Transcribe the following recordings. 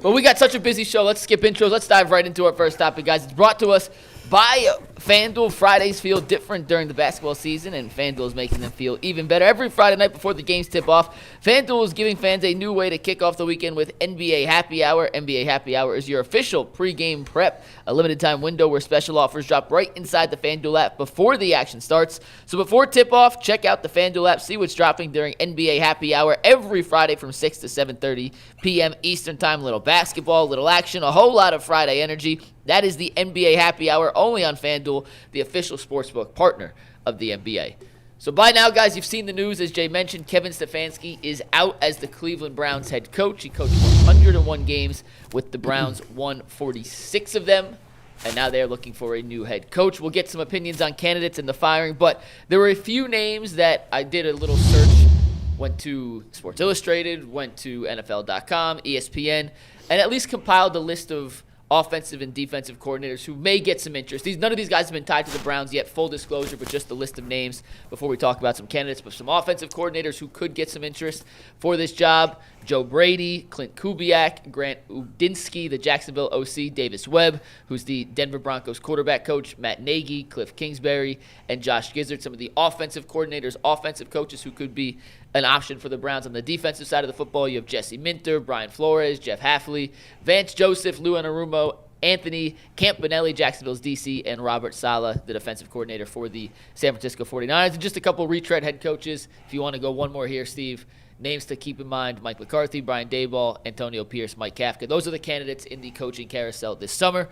Well, we got such a busy show. Let's skip intros. Let's dive right into our first topic, guys. It's brought to us by FanDuel. Fridays feel different during the basketball season, and FanDuel is making them feel even better. Every Friday night before the games tip off, FanDuel is giving fans a new way to kick off the weekend with NBA Happy Hour. NBA Happy Hour is your official pregame prep, a limited time window where special offers drop right inside the FanDuel app before the action starts. So before tip-off, check out the FanDuel app, see what's dropping during NBA Happy Hour every Friday from 6 to 7:30 p.m. Eastern Time. Little basketball, little action, a whole lot of Friday energy. That is the NBA Happy Hour, only on FanDuel, the official sportsbook partner of the NBA. So by now, guys, you've seen the news. As Jay mentioned, Kevin Stefanski is out as the Cleveland Browns head coach. He coached 101 games with the Browns, won 46 of them, and now they're looking for a new head coach. We'll get some opinions on candidates and the firing, but there were a few names that I did a little search, went to Sports Illustrated, went to NFL.com, ESPN, and at least compiled a list of offensive and defensive coordinators who may get some interest. None of these guys have been tied to the Browns yet, full disclosure, but just a list of names before we talk about some candidates, but some offensive coordinators who could get some interest for this job. Joe Brady, Clint Kubiak, Grant Udinsky, the Jacksonville OC, Davis Webb, who's the Denver Broncos quarterback coach, Matt Nagy, Cliff Kingsbury, and Josh Gizzard, some of the offensive coordinators, offensive coaches who could be an option for the Browns. On the defensive side of the football, you have Jesse Minter, Brian Flores, Jeff Hafley, Vance Joseph, Lou Anarumo, Anthony Campanelli, Jacksonville's DC, and Robert Saleh, the defensive coordinator for the San Francisco 49ers. And just a couple retread head coaches. If you want to go one more here, Steve, names to keep in mind: Mike McCarthy, Brian Daboll, Antonio Pierce, Mike Kafka. Those are the candidates in the coaching carousel this summer.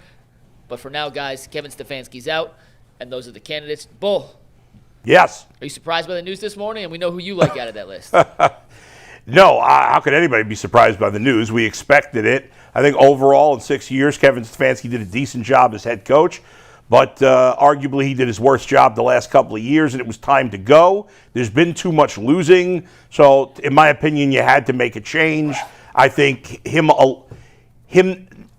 But for now, guys, Kevin Stefanski's out, and those are the candidates. Bull. Yes. Are you surprised by the news this morning? And we know who you like out of that list. No, how could anybody be surprised by the news? We expected it. I think overall in 6 years, Kevin Stefanski did a decent job as head coach, but arguably he did his worst job the last couple of years, and it was time to go. There's been too much losing, so in my opinion, you had to make a change. I think him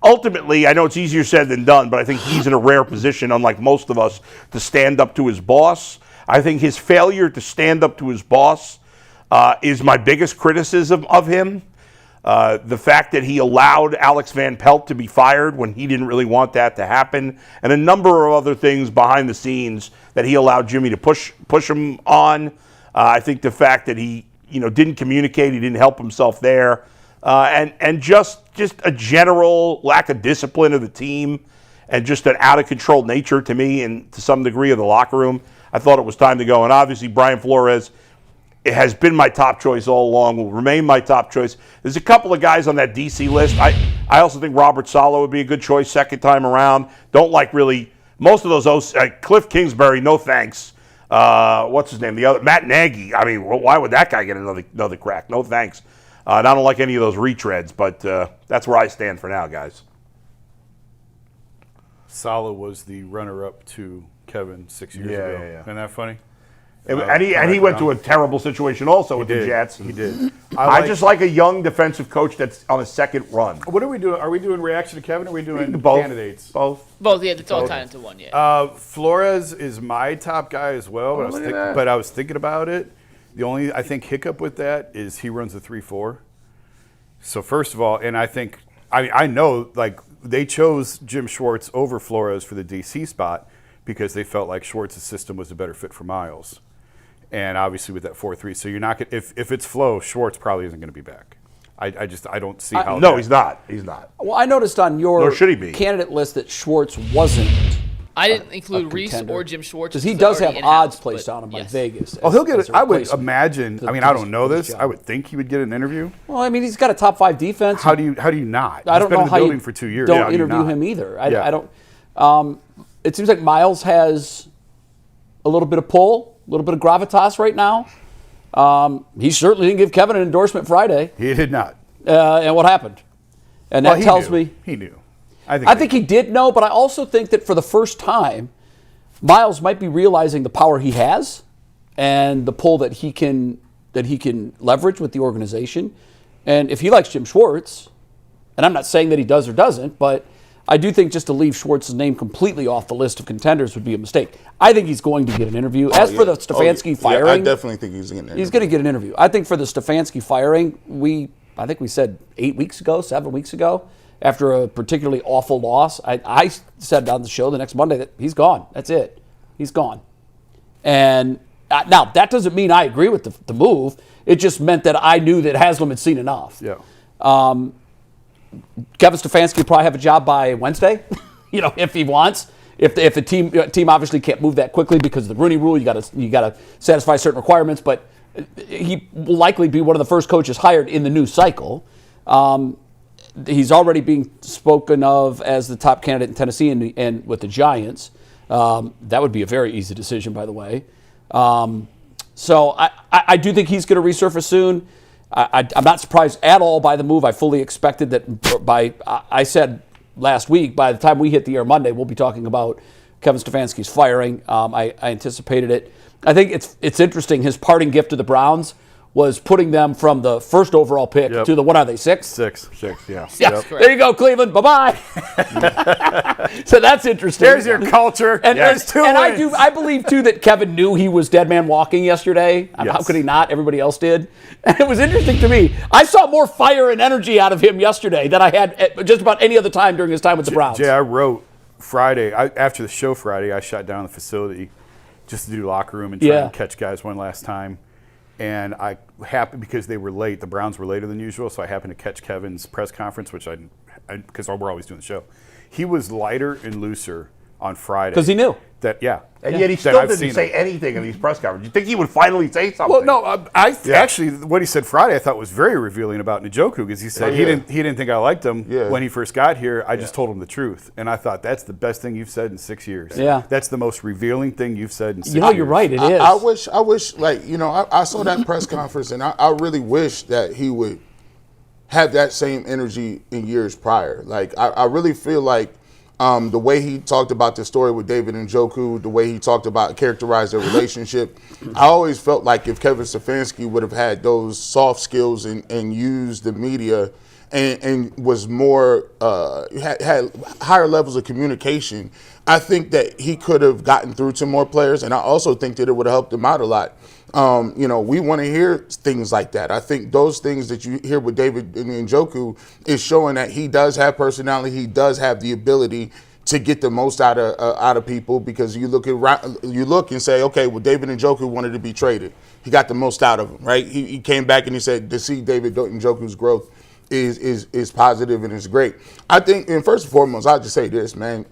ultimately, I know it's easier said than done, but I think he's in a rare position, unlike most of us, to stand up to his boss. I think his failure to stand up to his boss is my biggest criticism of him. The fact that he allowed Alex Van Pelt to be fired when he didn't really want that to happen, and a number of other things behind the scenes that he allowed Jimmy to push him on. I think the fact that he didn't communicate, he didn't help himself there, and just a general lack of discipline of the team, and just an out of control nature to me, and to some degree of the locker room. I thought it was time to go, and obviously Brian Flores, it has been my top choice all along, will remain my top choice. There's a couple of guys on that DC list. I also think Robert Saleh would be a good choice second time around. Don't like really most of those. Cliff Kingsbury, no thanks. What's his name? The other Matt Nagy. I mean, why would that guy get another crack? No thanks. And I don't like any of those retreads, but that's where I stand for now, guys. Saleh was the runner-up to Kevin 6 years ago. Yeah. Isn't that funny? And he went to a terrible situation also with the Jets. He did. I just like a young defensive coach that's on a second run. What are we doing? Are we doing reaction to Kevin, or are we doing both candidates? Both, yeah, it's all tied into one, yeah. Flores is my top guy as well, but I was thinking about it. The only, I think, hiccup with that is he runs a 3-4. So first of all, and I know, like, they chose Jim Schwartz over Flores for the DC spot because they felt like Schwartz's system was a better fit for Miles. And obviously with that 4-3, so you're not going if it's flow, Schwartz probably isn't going to be back. I don't see how. No, he's not. He's not. Well, I noticed on your Nor should he be. candidate list that Schwartz wasn't. I didn't include Reese or Jim Schwartz because he does have odds placed on him by Vegas. Oh, he'll get it. I would imagine. I mean, I don't know this. I would think he would get an interview. Well, I mean, he's got a top 5 defense. How do you not? I don't know how you for 2 years. Don't interview him either. I don't. It seems like Miles has a little bit of pull, a little bit of gravitas right now. He certainly didn't give Kevin an endorsement Friday. He did not. And what happened? And that tells me he knew. I think he did know, but I also think that for the first time, Miles might be realizing the power he has and the pull that he can leverage with the organization. And if he likes Jim Schwartz, and I'm not saying that he does or doesn't, but I do think just to leave Schwartz's name completely off the list of contenders would be a mistake. I think he's going to get an interview. For the Stefanski firing, I definitely think he's going to. He's going to get an interview. I think for the Stefanski firing, I think we said 8 weeks ago, 7 weeks ago, after a particularly awful loss. I said on the show the next Monday that he's gone. That's it. He's gone. And now, that doesn't mean I agree with the move. It just meant that I knew that Haslam had seen enough. Yeah. Kevin Stefanski will probably have a job by Wednesday, if he wants. If the team obviously can't move that quickly because of the Rooney Rule, you got to satisfy certain requirements. But he will likely be one of the first coaches hired in the new cycle. He's already being spoken of as the top candidate in Tennessee and with the Giants. That would be a very easy decision, by the way. So I do think he's going to resurface soon. I'm not surprised at all by the move. I fully expected that I said last week, by the time we hit the air Monday, we'll be talking about Kevin Stefanski's firing. I anticipated it. I think it's interesting. His parting gift to the Browns was putting them from the first overall pick to the, what are they, sixth? Six, Yeah, yeah. There you go, Cleveland. Bye-bye. So that's interesting. There's your culture. And, There's two and wins. I believe, too, that Kevin knew he was dead man walking yesterday. How Yes. could he not? Everybody else did. And it was interesting to me. I saw more fire and energy out of him yesterday than I had at just about any other time during his time with the Browns. Jay, I wrote Friday, after the show Friday, I shot down the facility just to do locker room and try and catch guys one last time. And I happened, because they were late, the Browns were later than usual, so I happened to catch Kevin's press conference, which because we're always doing the show. He was lighter and looser on Friday. Because he knew. And yet he still didn't say anything in these press conferences. You think he would finally say something? Well, no, actually, what he said Friday I thought was very revealing about Njoku, because he said he didn't think I liked him when he first got here. I just told him the truth. And I thought, that's the best thing you've said in 6 years. Yeah. That's the most revealing thing you've said in 6 years. You're right, it is. I wish, I saw that press conference, and I really wish that he would have that same energy in years prior. Like, I really feel like the way he talked about the story with David Njoku, the way he characterized their relationship, I always felt like if Kevin Stefanski would have had those soft skills and used the media and was more, had higher levels of communication, I think that he could have gotten through to more players, and I also think that it would have helped him out a lot. We want to hear things like that. I think those things that you hear with David Njoku is showing that he does have personality. He does have the ability to get the most out of people, because you look and say, okay, well, David Njoku wanted to be traded. He got the most out of him, right? He came back and he said to see David Njoku's growth is positive and is great. I think, and first and foremost, I'll just say this, man.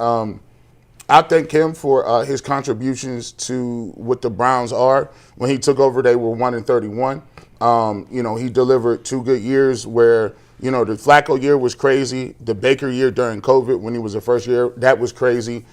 I thank him for his contributions to what the Browns are. When he took over, they were 1-31. He delivered 2 good years where, the Flacco year was crazy. The Baker year during COVID, when he was the first year, that was crazy.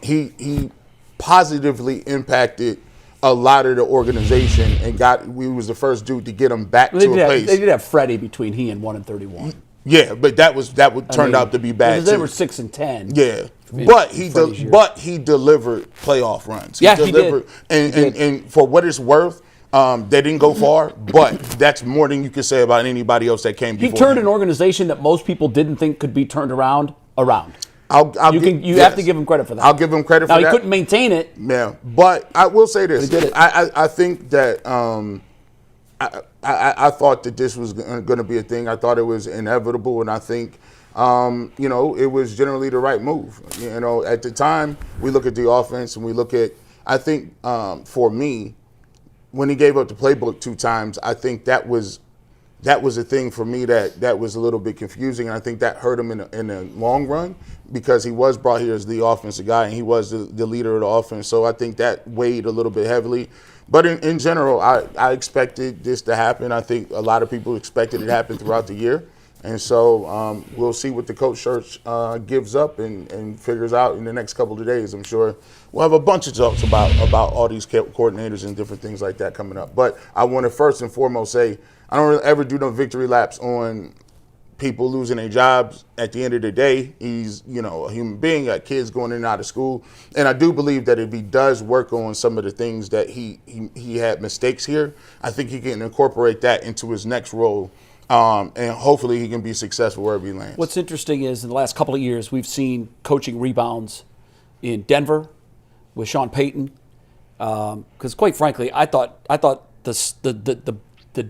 He positively impacted a lot of the organization and we was the first dude to get him back to a place. They did have Freddie between he and 1-31. Yeah, but that turned out to be bad. They too. were 6-10. Yeah. But he delivered playoff runs. He delivered, and for what it's worth, they didn't go far, but that's more than you could say about anybody else that came before. He turned him. an organization that most people didn't think could be turned around. You Yes. have to give him credit for that. I'll give him credit for that. that. Now, he couldn't maintain it. Yeah, but I will say this. But he did it. I think that I thought that this was going to be a thing. I thought it was inevitable, and I think it was generally the right move. At the time, we look at the offense and we look at, I think for me, when he gave up the playbook 2 times, I think that was a thing for me that was a little bit confusing, and I think that hurt him in the long run, because he was brought here as the offensive guy and he was the leader of the offense. So I think that weighed a little bit heavily. But in general, I expected this to happen. I think a lot of people expected it to happen throughout the year. And so we'll see what the coach search gives up and figures out in the next couple of days. I'm sure we'll have a bunch of talks about all these coordinators and different things like that coming up. But I want to first and foremost say I don't really ever do no victory laps on people losing their jobs. At the end of the day, he's a human being, got kids going in and out of school. And I do believe that if he does work on some of the things that he had mistakes here, I think he can incorporate that into his next role. And hopefully he can be successful wherever he lands. What's interesting is in the last couple of years, we've seen coaching rebounds in Denver with Sean Payton. Because quite frankly, I thought the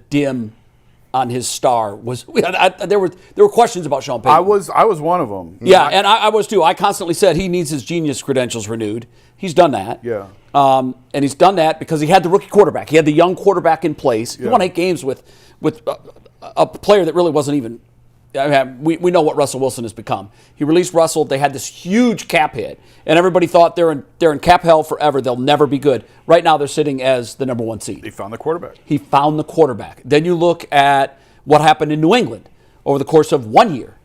dim on his star was. There were questions about Sean Payton. I was one of them. Yeah, and I was too. I constantly said he needs his genius credentials renewed. He's done that. Yeah. And he's done that because he had the rookie quarterback. He had the young quarterback in place. He won 8 games with a player that really wasn't even. We know what Russell Wilson has become. He released Russell. They had this huge cap hit, and everybody thought they're in cap hell forever. They'll never be good. Right now, they're sitting as the number 1 seed. They found the quarterback. He found the quarterback. Then you look at what happened in New England over the course of 1 year.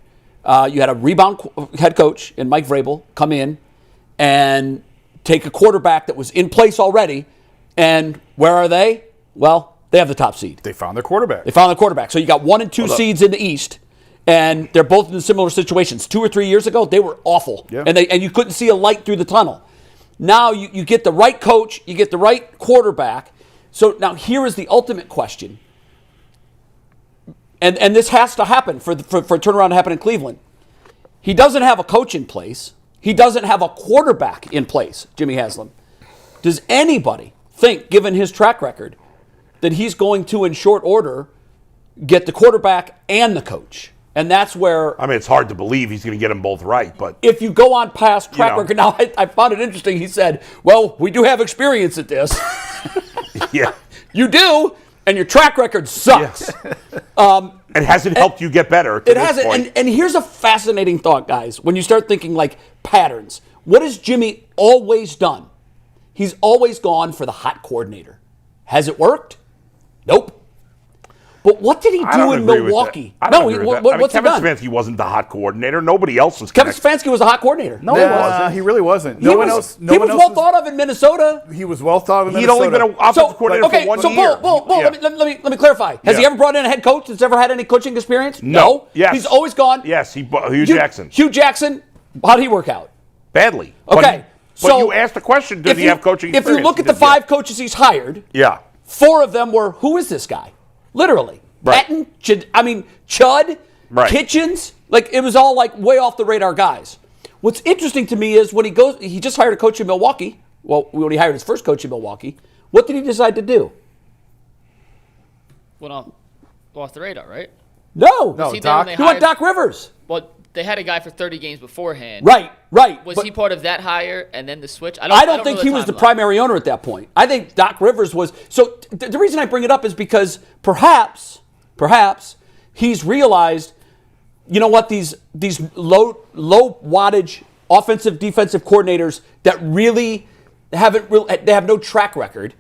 You had a rebound head coach in Mike Vrabel come in and take a quarterback that was in place already, and where are they? Well, they have the top seed. They found their quarterback. They found the quarterback. So you got 1 and 2 seeds in the East. And they're both in similar situations. 2 or 3 years ago, they were awful. Yeah. And you couldn't see a light through the tunnel. Now you get the right coach, you get the right quarterback. So now here is the ultimate question. And this has to happen for a turnaround to happen in Cleveland. He doesn't have a coach in place. He doesn't have a quarterback in place, Jimmy Haslam. Does anybody think, given his track record, that he's going to, in short order, get the quarterback and the coach? And that's where... I mean, it's hard to believe he's going to get them both right, but... If you go on past track record... Now, I found it interesting. He said, well, we do have experience at this. Yeah. You do, and your track record sucks. It hasn't helped you get better to It this hasn't. point. And here's a fascinating thought, guys. When you start thinking like patterns, what has Jimmy always done? He's always gone for the hot coordinator. Has it worked? Nope. But what did he do in Milwaukee? What's he Kevin done? Stefanski wasn't the hot coordinator. Nobody else was. Kevin Stefanski was a hot coordinator. No, he wasn't. He really wasn't. He was well thought of in Minnesota. He was well thought of in He'd Minnesota. only been an offensive coordinator for 1 year. Bull, let me clarify. Has he ever brought in a head coach that's ever had any coaching experience? No. Yes. He's always gone. Yes, Hugh Jackson. Hugh Jackson, how'd he work out? Badly. Okay. But you asked the question, does he have coaching experience? If you look at the 5 coaches he's hired, 4 of them were, who is this guy? Literally. Right. Patton, Chud, right. Kitchens. Like, it was all like way off the radar guys. What's interesting to me is when he just hired a coach in Milwaukee. Well, when he hired his first coach in Milwaukee, what did he decide to do? Went off the radar, right? No. Was he Doc. there when He they went hired- Doc Rivers. Well, they had a guy for 30 games beforehand. Right. Was But he part of that hire and then the switch? I don't think know he was the timeline. primary owner at that point. I think Doc Rivers was. So the reason I bring it up is because perhaps he's realized, you know what, these low wattage offensive defensive coordinators that really they have no track record.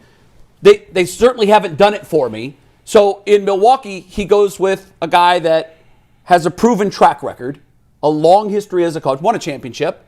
They certainly haven't done it for me. So in Milwaukee, he goes with a guy that has a proven track record, a long history as a coach, won a championship.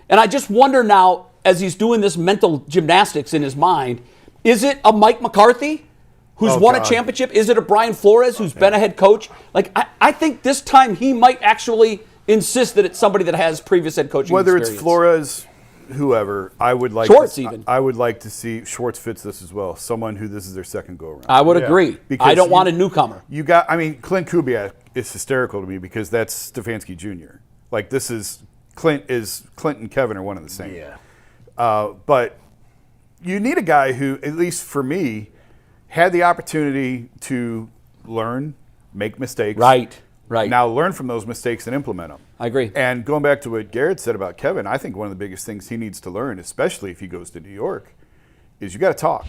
And I just wonder now, as he's doing this mental gymnastics in his mind, is it a Mike McCarthy who's won a championship? Is it a Brian Flores who's been a head coach? Like, I think this time he might actually insist that it's somebody that has previous head coaching Whether experience. it's Flores, whoever, I would like Schwartz to, even. I would like to see Schwartz fits this as well. Someone who this is their second go around. I would agree. Because I don't want a newcomer. Clint Kubiak is hysterical to me because that's Stefanski Jr. Like Clint and Kevin are one and the same. Yeah. But you need a guy who, at least for me, had the opportunity to learn, make mistakes. Right. Now learn from those mistakes and implement them. I agree. And going back to what Garrett said about Kevin, I think one of the biggest things he needs to learn, especially if he goes to New York, is you got to talk.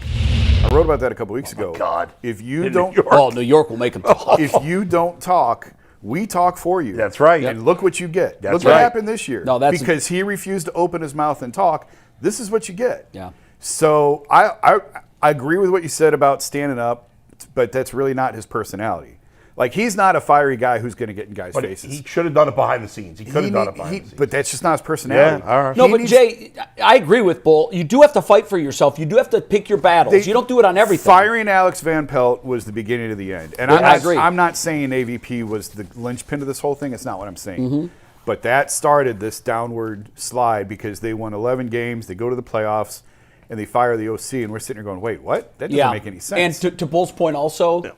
I wrote about that a couple weeks ago. God. If you In don't, New York. Oh, New York will make him talk. if you don't talk, we talk for you. That's right. And look what you get. That's look what right. happened this year. No, that's- because he refused to open his mouth and talk. This is what you get. Yeah. So I agree with what you said about standing up, but that's really not his personality. Like, he's not a fiery guy who's going to get in guys' But faces. he should have done it behind the scenes. He could have done it behind the scenes. But that's just not his personality. Yeah, all right. No, He but needs- Jay, I agree with Bull. You do have to fight for yourself. You do have to pick your battles. You don't do it on everything. Firing Alex Van Pelt was the beginning to the end. And I agree. I'm not saying AVP was the linchpin of this whole thing. It's not what I'm saying. Mm-hmm. But that started this downward slide because they won 11 games. They go to the playoffs, and they fire the OC. And we're sitting here going, wait, what? That doesn't make any sense. And to Bull's point also,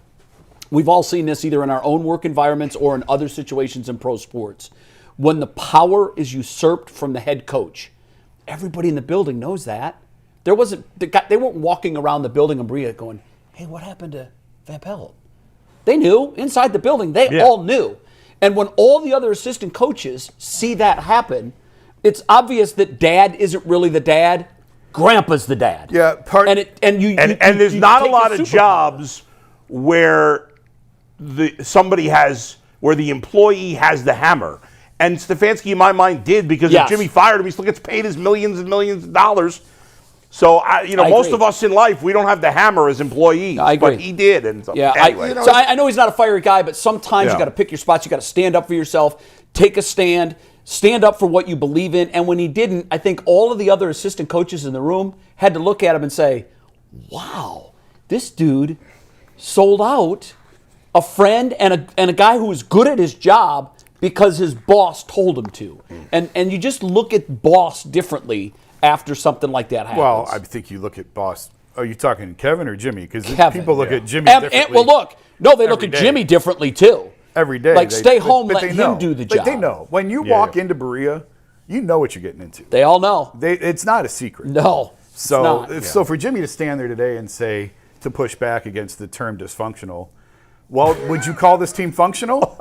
we've all seen this either in our own work environments or in other situations in pro sports. When the power is usurped from the head coach, everybody in the building knows that. They weren't walking around the building and going, hey, what happened to Van Pelt? They knew. Inside the building, they all knew. And when all the other assistant coaches see that happen, it's obvious that dad isn't really the dad. Grandpa's the dad. Yeah, and there's not a lot of jobs where where the employee has the hammer. And Stefanski, in my mind, did, because if Jimmy fired him, he still gets paid his millions and millions of dollars. So, most of us in life, we don't have the hammer as employees. I agree. But he did. And so, anyway. I know he's not a fiery guy, but sometimes you got to pick your spots. You got to stand up for yourself, take a stand up for what you believe in. And when he didn't, I think all of the other assistant coaches in the room had to look at him and say, wow, this dude sold out a friend and a guy who was good at his job because his boss told him to. And you just look at boss differently after something like that happens. Well, I think you look at boss. Are you talking Kevin or Jimmy? Because people look at Jimmy differently. They look at Jimmy differently too. Every day. Like, stay home, let him do the job. They know. When you walk into Berea, you know what you're getting into. They all know. It's not a secret. No. So for Jimmy to stand there today and say, to push back against the term dysfunctional, well, would you call this team functional?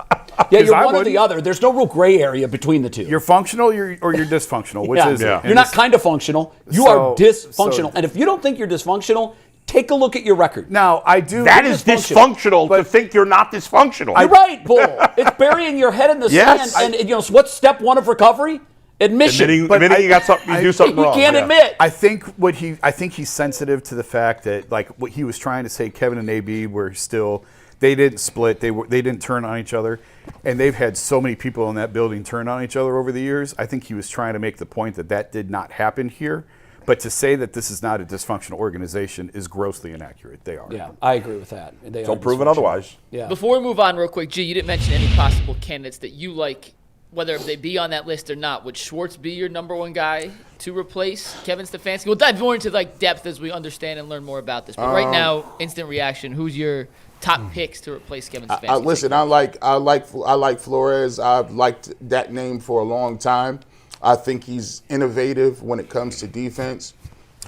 Yeah, you're one or the other. There's no real gray area between the two. You're functional or you're dysfunctional. Which is it? You're not kind of functional. You are dysfunctional. And if you don't think you're dysfunctional, take a look at your record. Now, I do. That is dysfunctional to think you're not dysfunctional. You're right, Bull. It's burying your head in the sand. And what's step one of recovery? Admission. Admitting you got something, you do something wrong. You can't admit. I think he's sensitive to the fact that, like, what he was trying to say, Kevin and AB were still. They didn't split. They didn't turn on each other, and they've had so many people in that building turn on each other over the years. I think he was trying to make the point that did not happen here. But to say that this is not a dysfunctional organization is grossly inaccurate. They are. Yeah, I agree with that. Don't prove it otherwise. Yeah. Before we move on real quick, G, you didn't mention any possible candidates that you like, whether they be on that list or not. Would Schwartz be your number one guy to replace Kevin Stefanski? We'll dive more into depth as we understand and learn more about this. But right now, instant reaction, who's your top picks to replace Kevin Stefanski? Listen, I like Flores. I've liked that name for a long time. I think he's innovative when it comes to defense.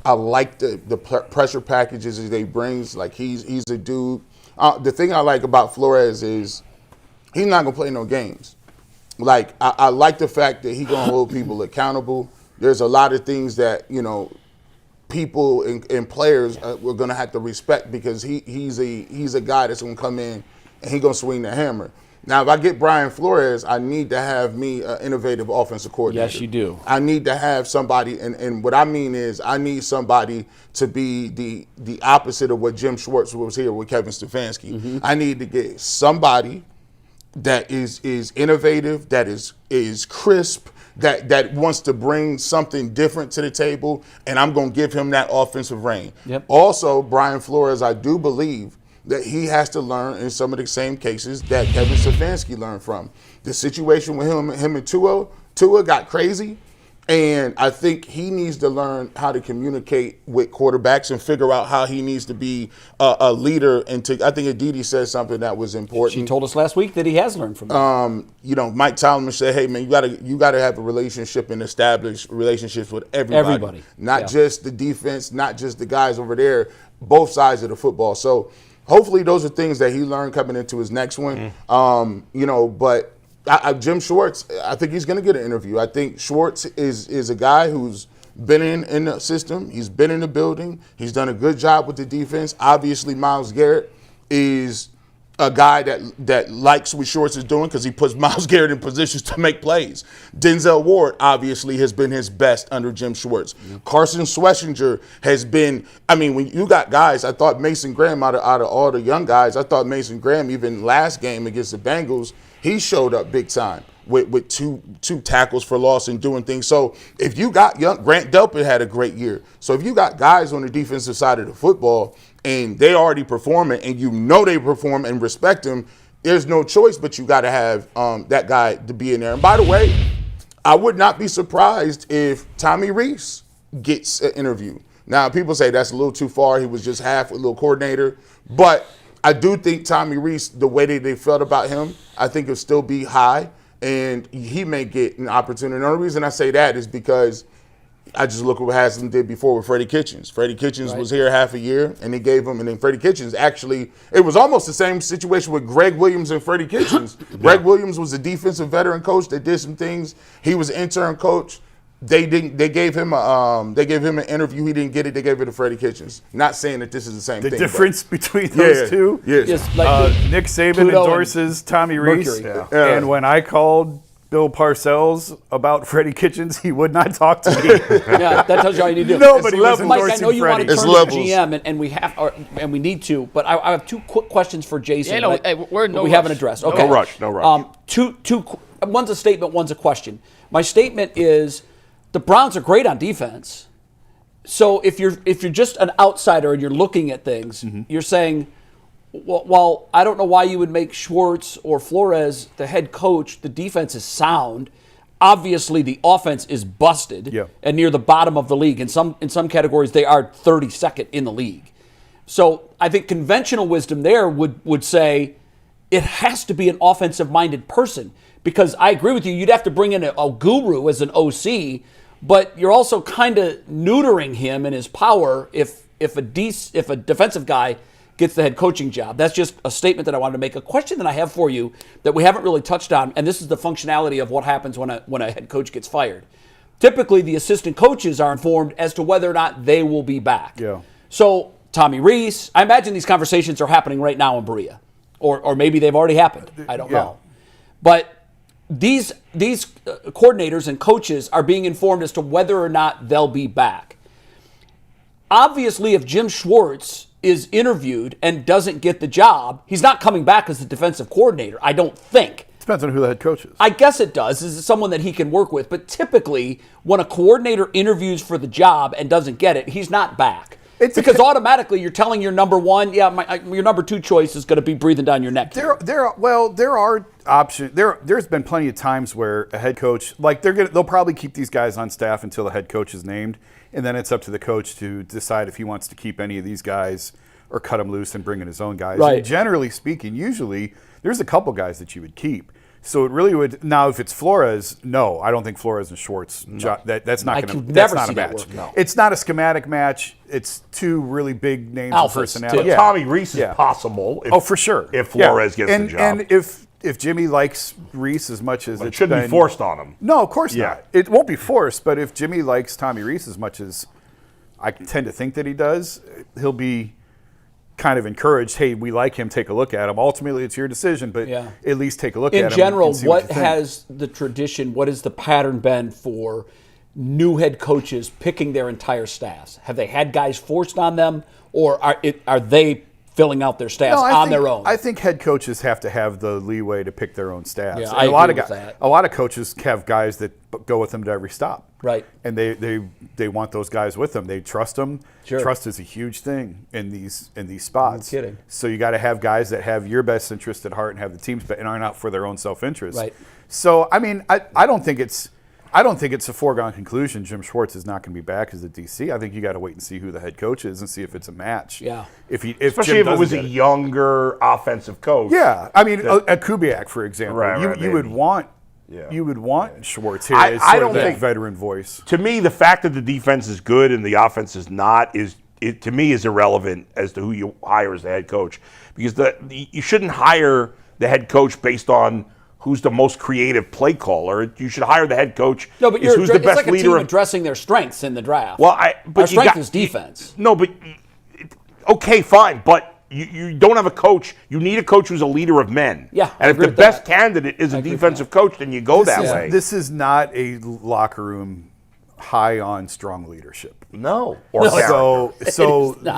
I like the pressure packages that he brings. Like, he's a dude. The thing I like about Flores is he's not gonna play no games. Like, I like the fact that he's gonna hold people accountable. There's a lot of things that people and players we're gonna have to respect, because he's a guy that's gonna come in and he's gonna swing the hammer. Now, if I get Brian Flores, I need to have me an innovative offensive coordinator. Yes, you do. I need to have somebody, and what I mean is I need somebody to be the opposite of what Jim Schwartz was here with Kevin Stefanski. Mm-hmm. I need to get somebody that is innovative, that is crisp, that wants to bring something different to the table, and I'm going to give him that offensive reign. Yep. Also, Brian Flores, I do believe that he has to learn in some of the same cases that Kevin Stefanski learned from. The situation with him and Tua got crazy, and I think he needs to learn how to communicate with quarterbacks and figure out how he needs to be a leader. And I think Aditi said something that was important. She told us last week that he has learned from that. Mike Tomlin said, "Hey man, you gotta have a relationship and establish relationships with everybody. Not just the defense, not just the guys over there, both sides of the football." So hopefully those are things that he learned coming into his next one. But Jim Schwartz, I think he's going to get an interview. I think Schwartz is a guy who's been in the system. He's been in the building. He's done a good job with the defense. Obviously, Myles Garrett is a guy that likes what Schwartz is doing, because he puts Myles Garrett in positions to make plays. Denzel Ward obviously has been his best under Jim Schwartz. Mm-hmm. Carson Schlesinger has been, when you got guys, I thought Mason Graham out of all the young guys, I thought Mason Graham, even last game against the Bengals, he showed up big time with two tackles for loss and doing things. So if you got Grant Delpit had a great year. So if you got guys on the defensive side of the football and they already performing, and they perform and respect them, there's no choice but you got to have that guy to be in there. And by the way, I would not be surprised if Tommy Rees gets an interview. Now, people say that's a little too far. He was just half a little coordinator. But I do think Tommy Rees, the way that they felt about him, I think it'll still be high, and he may get an opportunity. And the only reason I say that is because I just look at what Haslam did before with Freddie Kitchens. Freddie Kitchens was here half a year, and he gave him, and then Freddie Kitchens actually, it was almost the same situation with Greg Williams and Freddie Kitchens. Greg Williams was a defensive veteran coach that did some things. He was an intern coach. They gave him an interview. He didn't get it. They gave it to Freddie Kitchens. Not saying that this is the same thing. The difference between those two? Yes. Just like Nick Saban Pluto endorses Tommy Rees. And when I called Bill Parcells about Freddie Kitchens, he would not talk to me. yeah, that tells you all you need to do. Nobody was Mike, I endorsing know you want Freddie. to It's turn levels. to the GM, and we need to, but I have two quick questions for Jason. Yeah, no, that hey, we're in no we rush. haven't addressed. No Okay. No rush. One's a statement, one's a question. My statement is the Browns are great on defense. So if you're just an outsider and you're looking at things, you're saying, well, I don't know why you would make Schwartz or Flores the head coach. The defense is sound. Obviously, the offense is busted and near the bottom of the league. In some categories, they are 32nd in the league. So I think conventional wisdom there would say it has to be an offensive-minded person, because I agree with you. You'd have to bring in a guru as an OC, but you're also kind of neutering him and his power if a defensive guy gets the head coaching job. That's just a statement that I wanted to make. A question that I have for you that we haven't really touched on, and this is the functionality of what happens when a head coach gets fired. Typically, the assistant coaches are informed as to whether or not they will be back. Yeah. So Tommy Rees, I imagine these conversations are happening right now in Berea, or maybe they've already happened. I don't know. But these coordinators and coaches are being informed as to whether or not they'll be back. Obviously, if Jim Schwartz is interviewed and doesn't get the job, he's not coming back as the defensive coordinator, I don't think. Depends on who the head coach is. I guess it does. Is it someone that he can work with? But typically, when a coordinator interviews for the job and doesn't get it, he's not back. Because automatically you're telling your number one, your number two choice is going to be breathing down your neck. There are options. There's been plenty of times where a head coach, like they'll probably keep these guys on staff until the head coach is named, and then it's up to the coach to decide if he wants to keep any of these guys or cut them loose and bring in his own guys. Right. And generally speaking, usually there's a couple guys that you would keep. So it really would. Now, if it's Flores, no, I don't think Flores and Schwartz. No. That's not going to. That's not a match. No. It's not a schematic match. It's two really big names Alphas, and personality. But Tommy Rees is possible. For sure. If Flores gets the job, and if Jimmy likes Rees as much as it shouldn't be forced on him. No, of course not. It won't be forced. But if Jimmy likes Tommy Rees as much as I tend to think that he does, he'll be kind of encouraged, hey, we like him, take a look at him. Ultimately, it's your decision, but at least take a look at him. In general, and see what you think. has the tradition, what has the pattern been for new head coaches picking their entire staffs? Have they had guys forced on them, or are they filling out their staffs on their own? I think head coaches have to have the leeway to pick their own staffs. Yeah, And I a lot agree of with that. A lot of coaches have guys that go with them to every stop. Right. And they want those guys with them. They trust them. Sure. Trust is a huge thing in these spots. No kidding. So you got to have guys that have your best interest at heart and have the team's and aren't out for their own self-interest. Right. So I mean, I don't think it's a foregone conclusion Jim Schwartz is not going to be back as the DC. I think you got to wait and see who the head coach is and see if it's a match. Yeah. Especially if it was a younger offensive coach. Yeah, I mean, a Kubiak, for example, you would want Schwartz here as sort of that veteran voice. To me, the fact that the defense is good and the offense is not is irrelevant as to who you hire as the head coach, because you shouldn't hire the head coach based on who's the most creative play caller. You should hire the head coach. No, but who's the it's best like a leader team of addressing their strengths in the draft. Well, our strength is defense. No, but okay, fine, but you don't have a coach. You need a coach who's a leader of men. Yeah, and if the best candidate is a defensive coach, then you go that way. This is not a locker room high on strong leadership. No. So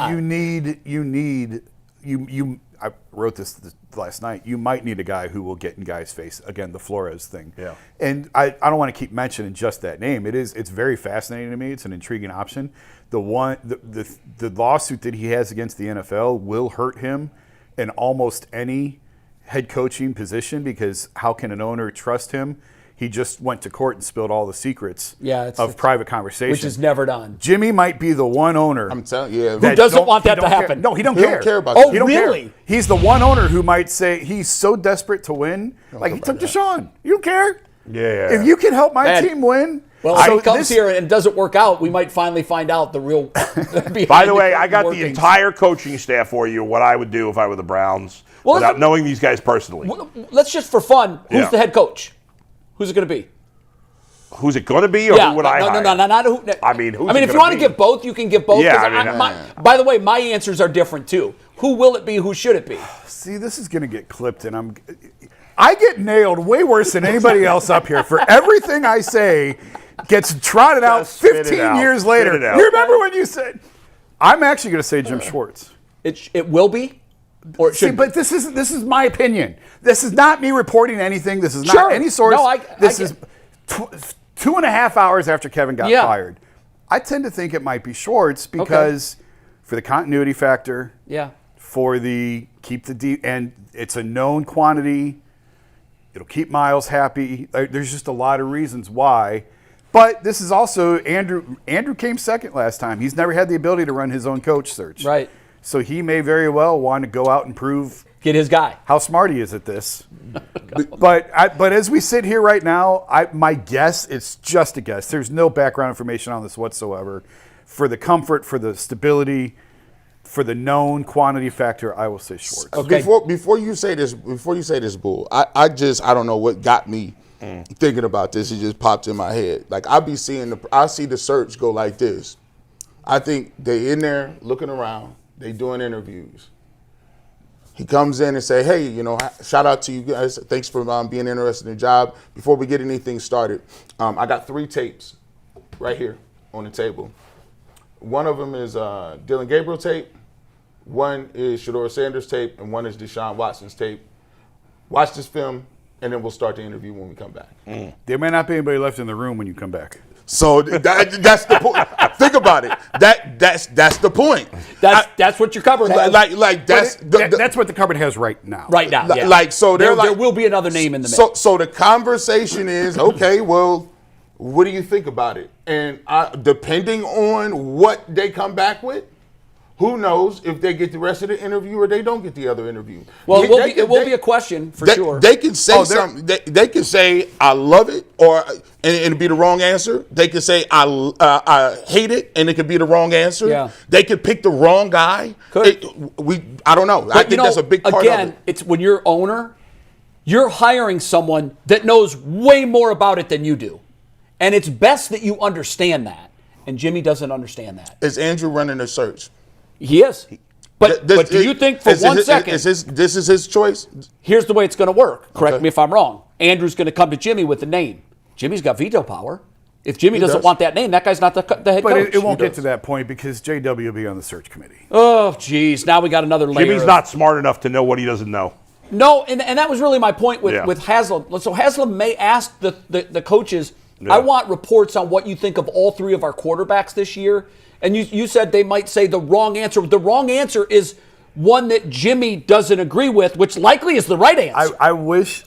you need. I wrote this last night. You might need a guy who will get in guys' face. Again, the Flores thing. Yeah. And I don't want to keep mentioning just that name. It's very fascinating to me. It's an intriguing option. The lawsuit that he has against the NFL will hurt him in almost any head coaching position, because how can an owner trust him? He just went to court and spilled all the secrets of private conversation. Which is never done. Jimmy might be the one owner. I'm telling you. Who doesn't want that to happen. No, he don't He care. don't care about Oh, that. He don't really? care. He's the one owner who might say he's so desperate to win. Like he took Deshaun. You don't care. Yeah. If you can help my team win, Well, if he comes here and it doesn't work out, we might finally find out the real. By the way, I got workings. the entire coaching staff for you. What I would do if I were the Browns, without knowing these guys personally. Let's just for fun. Who's Yeah. the head coach? Who's it going to be? Who's it going to be, or who would I hire? No, not who. I mean, who's if it you want to gonna be? give both, you can give both. Yeah, 'cause by the way, my answers are different too. Who will it be? Who should it be? See, this is going to get clipped, and I get nailed way worse than anybody else up here for everything I say gets trotted out Just spit it 15 out. years Spit later. it out. You remember when you said? I'm actually going to say Jim Schwartz. It will be, or it See, should. but this is my opinion. This is not me reporting anything. This is not Sure. any source. No, this is 2.5 hours after Kevin got Yeah. fired. I tend to think it might be Schwartz because for the continuity factor, Yeah. for the keep the deep, and it's a known quantity. It'll keep Miles happy. There's just a lot of reasons why. But this is also Andrew. Andrew came second last time. He's never had the ability to run his own coach search. Right. So he may very well want to go out and prove Get his guy. how smart he is at this. but as we sit here right now, my guess, it's just a guess. There's no background information on this whatsoever. For the comfort, for the stability, for the known quantity factor, I will say Schwartz. Okay. Before you say this, Bull, I don't know what got me thinking about this. It just popped in my head. Like I see the search go like this. I think they in there looking around. They doing interviews. He comes in and say, hey, shout out to you guys. Thanks for being interested in the job. Before we get anything started, I got 3 tapes right here on the table. One of them is Dylan Gabriel tape. One is Shador Sanders tape. And one is Deshaun Watson's tape. Watch this film, and then we'll start the interview when we come back. There may not be anybody left in the room when you come back. So that's the point. Think about it. That's the point. That's what your cupboard has. That's what the cupboard has right now. Right now. Yeah. There will be another name in the mix. So the conversation is, okay, well, what do you think about it? And depending on what they come back with, who knows if they get the rest of the interview or they don't get the other interview. Well, it will be a question for sure. They can say something. They can say, I love it, and it'll be the wrong answer. They can say, I hate it, and it could be the wrong answer. Yeah. They could pick the wrong guy. I don't know. But I think that's a big part of it. It's when you're owner, you're hiring someone that knows way more about it than you do. And it's best that you understand that. And Jimmy doesn't understand that. Is Andrew running a search? He is. But do you think for 1 second, this is his choice? here's the way it's going to work. Correct me if I'm wrong. Andrew's going to come to Jimmy with a name. Jimmy's got veto power. If Jimmy doesn't want that name, that guy's not the head But coach. it won't get to that point because JW will be on the search committee. Oh, geez. Now we got another layer. Jimmy's not smart enough to know what he doesn't know. No, and that was really my point with Haslam. So Haslam may ask the coaches, I want reports on what you think of all 3 of our quarterbacks this year. And you said they might say the wrong answer. The wrong answer is one that Jimmy doesn't agree with, which likely is the right answer. I wish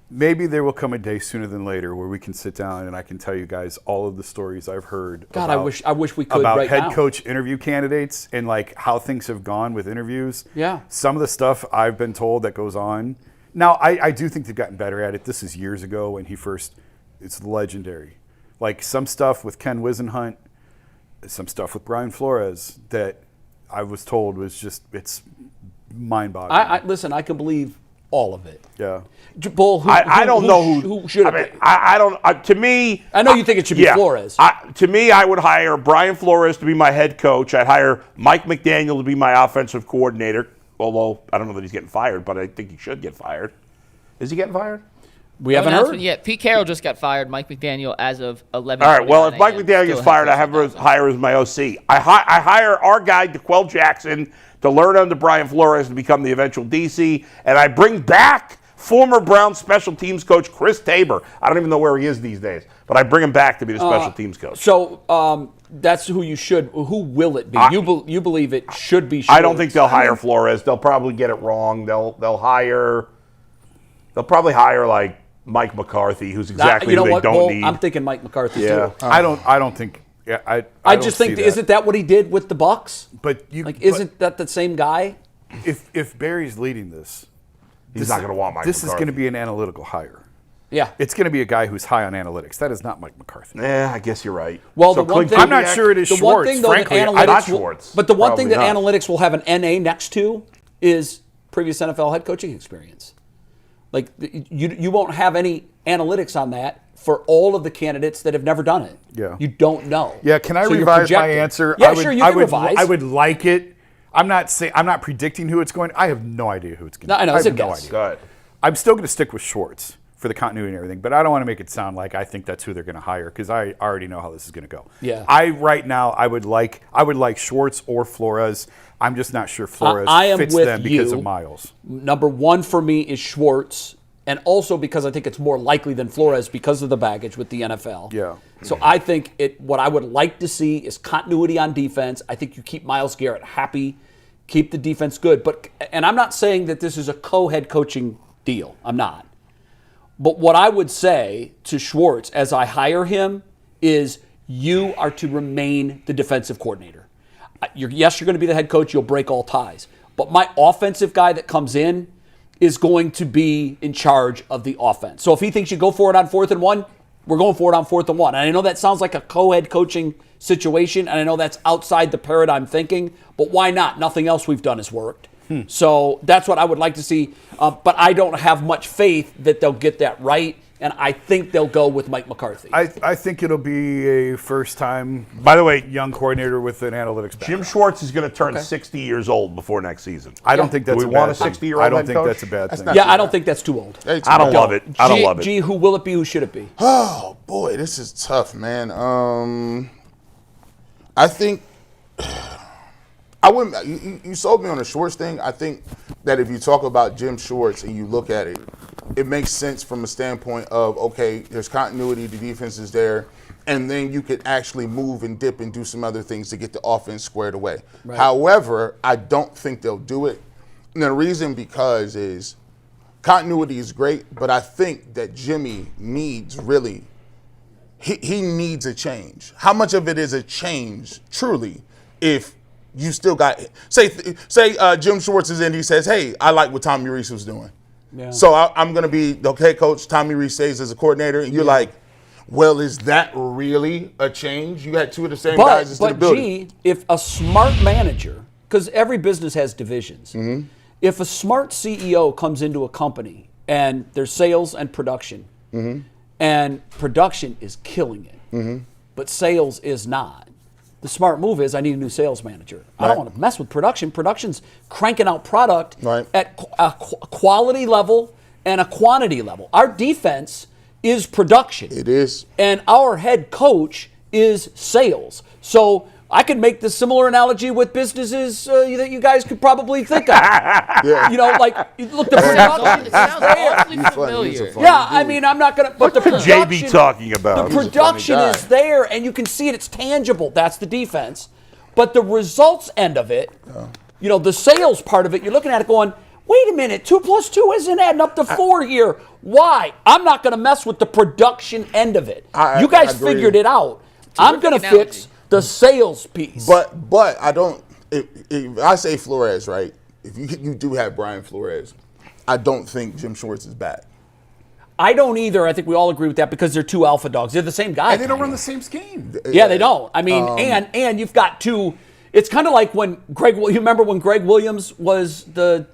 maybe there will come a day sooner than later where we can sit down and I can tell you guys all of the stories I've heard. God, I wish we could about right head now. coach interview candidates and like how things have gone with interviews. Yeah. Some of the stuff I've been told that goes on. Now I do think they've gotten better at it. This is years ago when it's legendary. Like some stuff with Ken Wisenhunt, some stuff with Brian Flores that I was told was just, it's mind-boggling. Listen, I can believe all of it. Yeah. Bull, I don't know who should it be? I don't. To me, I know you think it should be Flores. To me, I would hire Brian Flores to be my head coach. I'd hire Mike McDaniel to be my offensive coordinator. Although I don't know that he's getting fired, but I think he should get fired. Is he getting fired? We haven't heard. Yeah, Pete Carroll just got fired. Mike McDaniel as of 11. All right. Well, if Mike McDaniel gets fired, I have him hire as my OC. I hire our guy DeQuell Jackson to learn under Brian Flores to become the eventual DC, and I bring back former Browns special teams coach Chris Tabor. I don't even know where he is these days, but I bring him back to be the special teams coach. So that's who you should. Who will it be? You believe it should be Schwartz. I don't think they'll hire Flores. They'll probably get it wrong. They'll probably hire like Mike McCarthy, who's exactly who they don't need. I'm thinking Mike McCarthy too. I don't think. Yeah, I just think isn't that what he did with the Bucks? But isn't that the same guy? If Barry's leading this, he's not going to want Mike This McCarthy. is going to be an analytical hire. Yeah. It's going to be a guy who's high on analytics. That is not Mike McCarthy. I guess you're right. Well, the one thing I'm not sure it is the Schwartz, one thing though frankly. that Not analytics Schwartz. but the one thing that Probably not. analytics will have an NA next to is previous NFL head coaching experience. Like you won't have any analytics on that for all of the candidates that have never done it. Yeah. You don't know. Yeah, can I So you're revise my projecting. answer? Yeah, sure, you can revise. I would like it. I'm not predicting who it's going. I have no idea who it's going to No, be. I know, I it's a have no guess. idea. Go ahead. I'm still going to stick with Schwartz for the continuity and everything, but I don't want to make it sound like I think that's who they're going to hire because I already know how this is going to go. Yeah. Right now I would like Schwartz or Flores. I'm just not sure Flores I am fits with them because you. of Miles. Number one for me is Schwartz, and also because I think it's more likely than Flores because of the baggage with the NFL. Yeah. So I think what I would like to see is continuity on defense. I think you keep Myles Garrett happy, keep the defense good. And I'm not saying that this is a co-head coaching deal. I'm not. But what I would say to Schwartz as I hire him is you are to remain the defensive coordinator. Yes, you're going to be the head coach. You'll break all ties. But my offensive guy that comes in is going to be in charge of the offense. So if he thinks you go for it on 4th and 1, we're going for it on 4th and 1. And I know that sounds like a co-head coaching situation, and I know that's outside the paradigm thinking, but why not? Nothing else we've done has worked. So that's what I would like to see. But I don't have much faith that they'll get that right, and I think they'll go with Mike McCarthy. I think it'll be a first-time, By the way, young coordinator with an analytics background. Jim Schwartz is going to turn 60 years old before next season. I don't think that's Do we a bad want a thing. 60-year-old I don't head think coach? that's a bad That's thing. not- Yeah, I don't think that's too old. Hey, I don't love it. I don't love it. Gee, who will it be? Who should it be? Oh boy, this is tough, man. I think I wouldn't. You sold me on the Schwartz thing. I think that if you talk about Jim Schwartz and you look at it, it makes sense from a standpoint of okay, there's continuity, the defense is there, and then you could actually move and dip and do some other things to get the offense squared away. Right. However, I don't think they'll do it. And the reason because is continuity is great, but I think that Jimmy needs really. He needs a change. How much of it is a change, truly, if you still got say Jim Schwartz is in, he says, hey, I like what Tommy Reese was doing. Yeah. So I'm going to be the head coach. Tommy Reese stays as a coordinator. And you're like, well, is that really a change? You had two of the same guys into the building. Gee, if a smart manager, because every business has divisions, if a smart CEO comes into a company and there's sales and production, and production is killing it, but sales is not, the smart move is I need a new sales manager. I don't want to mess with production. Production's cranking out product at a quality level and a quantity level. Our defense is production. It is. And our head coach is sales. So I could make the similar analogy with businesses that you guys could probably think of. Yeah. You know, like, look, the It production. sounds awfully You're funny. familiar. You're so funny. Yeah, I mean, I'm not going to, but the production. JB talking about? The production guy. is there, and you can see it. It's tangible. That's the defense. But the results end of it, you know, the sales part of it, you're looking at it going, wait a minute, 2 + 2 isn't adding up to 4 here. Why? I'm not going to mess with the production end of it. You guys agree. figured it out. I'm going to analogy. fix the sales piece. But I don't. If I say Flores, right? If you do have Brian Flores, I don't think Jim Schwartz is bad. I don't either. I think we all agree with that because they're two alpha dogs. They're the same guy. And they don't run the same scheme. Yeah, they don't. I mean, and you've got two. It's kind of like when you remember when Greg Williams was the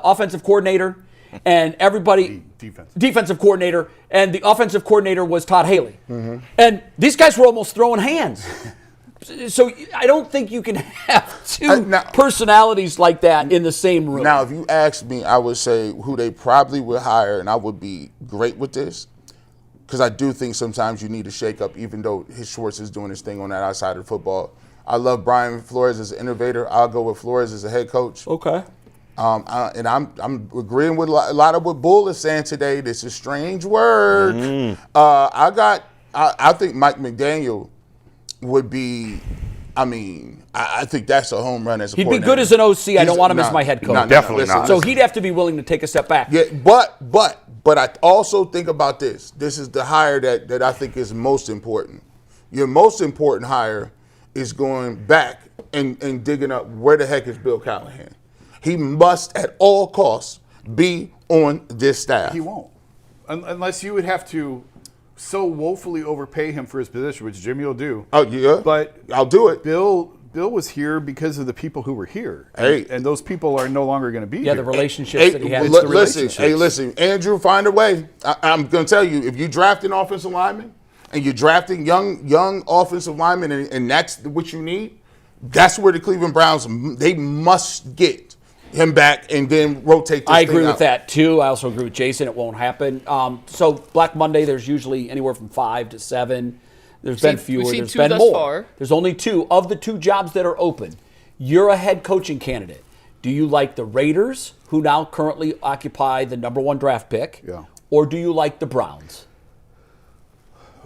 offensive coordinator, and everybody defensive coordinator, and the offensive coordinator was Todd Haley, and these guys were almost throwing hands. So I don't think you can have two personalities like that in the same room. Now, if you ask me, I would say who they probably would hire, and I would be great with this, because I do think sometimes you need to shake up, even though Schwartz is doing his thing on that outside of football. I love Brian Flores as an innovator. I'll go with Flores as a head coach. Okay. And I'm agreeing with a lot of what Bull is saying today. This is a strange word. I think Mike McDaniel would be. I mean, I think that's a home run as a He'd be coordinator. good as an OC. I don't want him as my head coach. Definitely not. So he'd have to be willing to take a step back. Yeah, but I also think about this. This is the hire that I think is most important. Your most important hire is going back and digging up where the heck is Bill Callahan. He must at all costs be on this staff. He won't. unless you would have to so woefully overpay him for his position, which Jimmy will do. Oh yeah, But I'll do it. Bill was here because of the people who were here. And those people are no longer going to be Yeah, here. the relationships that he had. Listen, Andrew, find a way. I'm going to tell you, if you draft an offensive lineman and you're drafting young offensive linemen, and that's what you need, that's where the Cleveland Browns, they must get him back and then rotate this I agree thing with out. that too. I also agree with Jason. It won't happen. So Black Monday, there's usually anywhere from 5 to 7. There's been fewer. we've seen There's 2 been thus more. far. There's only 2 of the 2 jobs that are open. You're a head coaching candidate. Do you like the Raiders, who now currently occupy the number 1 draft pick, or do you like the Browns?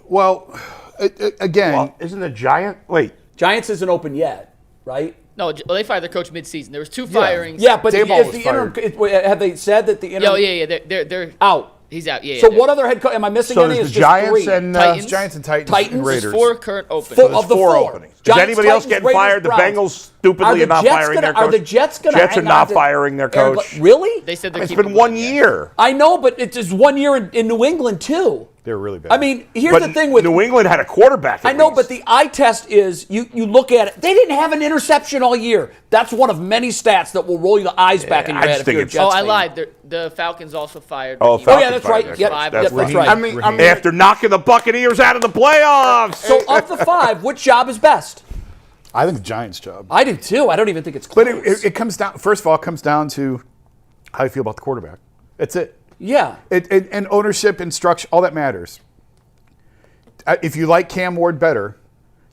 Well, again, Well, isn't the Giant? Wait. Giants isn't open yet, right? No, they fired their coach mid-season. There was 2 firings. Yeah, but Daboll if was the interim, fired. have they said that the interim? Yeah. They're Out. He's out. Yeah. So yeah, what other head coach? Am I missing So any? there's It's the just Giants 3. and Titans. Giants and Titans Titans and is Raiders. 4 current openings. Four There's of the 4 4 openings. Is Giants, anybody else Titans, getting Raiders, fired? The Browns. Bengals stupidly are not firing their coach. Are the Jets going to? Jets are not firing their coach. Really? They said they're It's keeping been 1 Glenn, yeah. year. I know, but it's just 1 year in New England too. They're really bad. I mean, here's But the thing with New England had a quarterback. I know, but the eye test is you look at it. They didn't have an interception all year. That's one of many stats that will roll your eyes back in your I head just if think you're a it's- Jets Oh, I fan. lied. The Falcons also fired. Oh, Ricky. Falcons yeah, that's right. fired. Yep, Five. yep, that's right. I mean, After knocking the Buccaneers out of the playoffs. So of the 5, which job is best? I think the Giants' job. I do too. I don't even think it's close. But it comes down, first of all, it comes down to how you feel about the quarterback. That's it. Yeah. And ownership and structure, all that matters. If you like Cam Ward better,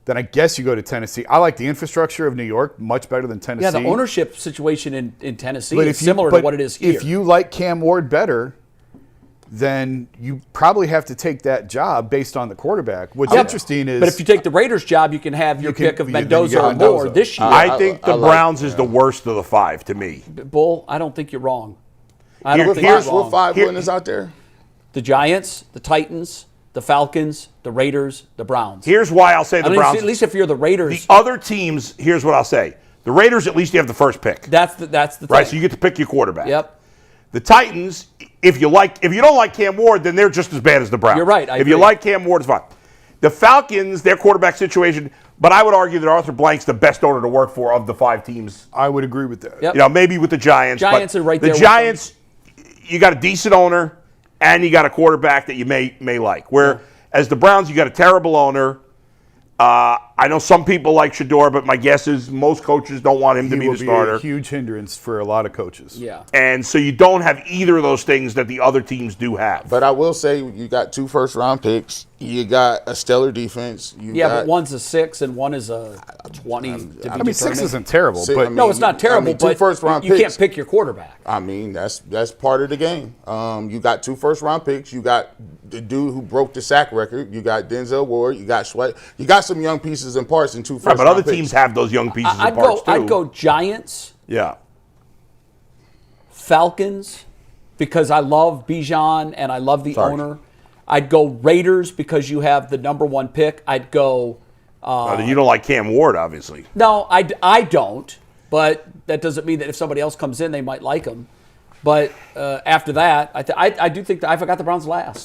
then I guess you go to Tennessee. I like the infrastructure of New York much better than Tennessee. Yeah, the ownership situation in Tennessee But is similar to what it is here. If you like Cam Ward better, then you probably have to take that job based on the quarterback. What's interesting is, But if you take the Raiders job, you can have your pick of then you Mendoza get or Moore Mendoza. this year. I think the I like- Browns is the worst of the 5 to me. Bull, I don't think you're wrong. I don't think here's you're what wrong. 5 winners out there? The Giants, the Titans, the Falcons, the Raiders, the Browns. Here's why I'll say I the mean, Browns. at least if you're the Raiders, The other teams, here's what I'll say. The Raiders, at least you have the first pick. that's the thing. Right, so you get to pick your quarterback. Yep. The Titans, if you don't like Cam Ward, then they're just as bad as the Browns. You're right, I If you agree. like Cam Ward, it's fine. The Falcons, their quarterback situation, but I would argue that Arthur Blank's the best owner to work for of the 5 teams. I would agree with that. Yep. You know, maybe with the Giants. Giants but are right the there with Giants, you got a decent owner, and you got a quarterback that you may like. Whereas the Browns, you got a terrible owner. I know some people like Shador, but my guess is most coaches don't want him to He be will the be starter. a huge hindrance for a lot of coaches. Yeah. And so you don't have either of those things that the other teams do have. But I will say you got 2 first-round picks. You got a stellar defense. But one's a 6 and one is a 20. I mean, 6 isn't terrible, See, but I mean, No, it's not terrible, 2 but first-round you picks. can't pick your quarterback. I mean, that's part of the game. You got 2 first-round picks. You got the dude who broke the sack record. You got Denzel Ward. You got Sweat. You got some young pieces and parts in 2 Right, first-round but other picks. teams have those young pieces I'd and parts too. I'd go Giants, Yeah. Falcons, because I love Bijan and I love the Sorry. owner. I'd go Raiders because you have the number 1 pick. I'd go. You don't like Cam Ward, obviously. No, I don't. But that doesn't mean that if somebody else comes in, they might like him. But after that, I do think that I forgot the Browns last.